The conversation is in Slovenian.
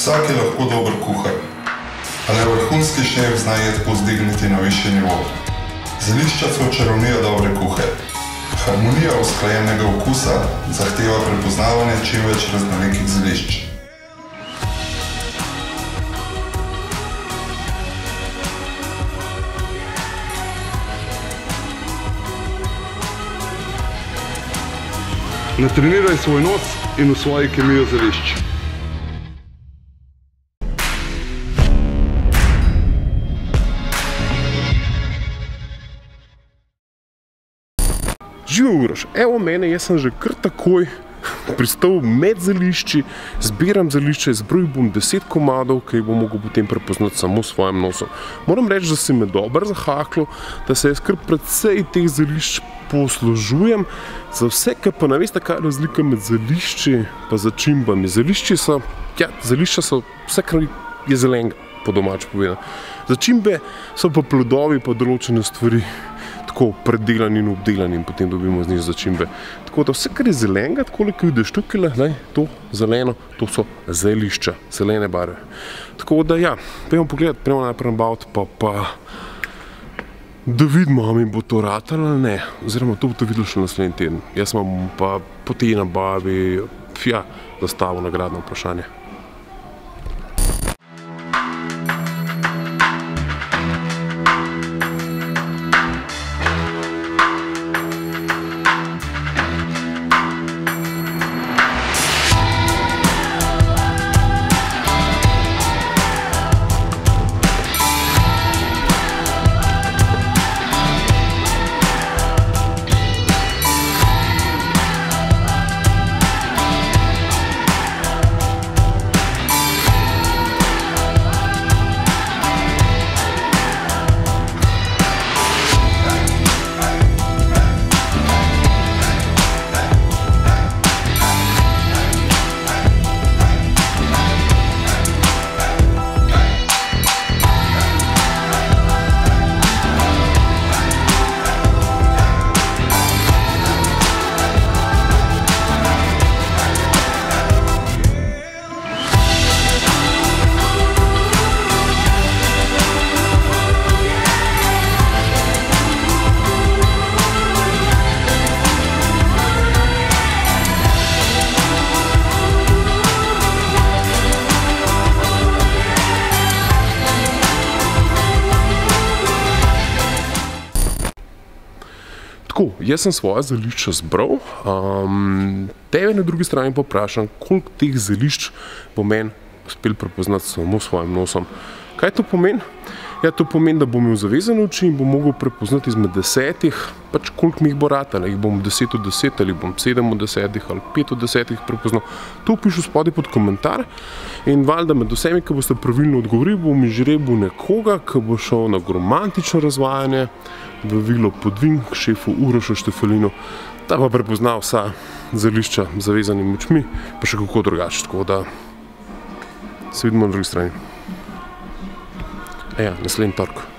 Vsak je lahko dober kuhar, a le vrhunski šef zna jed povzdigniti na višji nivo. Zelišča so čarovnija dobre kuhe. Harmonija usklajenega okusa zahteva prepoznavanje čim več raznolikih zelišč. Natreniraj svoj nos in usvoji kemijo zelišč. Živijo Uroš, evo mene, jaz sem že kar takoj pristal med zelišči, zbiram zelišče, izbrojil bom 10 komadov, ki jih bom mogel potem prepoznati samo s svojim nosom. Moram reči, da si me dobro zahaklo, da se jaz kar precej teh zelišč poslužujem. Za vse, ki pa ne veste, kaj je razlika med zelišči pa začimbami. Zelišča so vse, kar je zelenega, po domače povedano. Začimbe so pa plodovi pa določene stvari, tako predelani in obdelani in potem dobimo z njih začimbe. Tako da vse, kar je zelenega, tako ki vidiš tukaj, to zeleno, to so zelišča, zelene barve. Tako da ja, pojdimo pogledati, prejmo najprej nabaviti, pa da vidimo, ali mi bo to ratalo ali ne, oziroma to bo to videlo še naslednji teden. Jaz imam pa po tej nabavi, zastavil nagradno vprašanje. Tako, jaz sem svoje zelišča zbral, tebe na drugi strani pa vprašam, koliko teh zelišč bo meni uspel prepoznati samo s svojim nosom. Kaj to pomeni? Ja, to pomeni, da bom imel zavezane oči in bom mogel prepoznati izmed 10, pač koliko mi jih bo ratalo, jih bom 10 od 10 ali bom 7 od 10 ali 5 od 10 prepoznal. To pišu spodaj pod komentar in valjda med vsemi, ki boste pravilno odgovorili, bom izžrebil nekoga, ki bo šel na romantično razvajanje v Vilo Podvin k šefu Urošu Štefelinu, da pa prepoznal vsa zelišča z zavezanimi očmi, pa še kako drugače, tako da se vidimo na drugi strani. Ja, naslednji torek.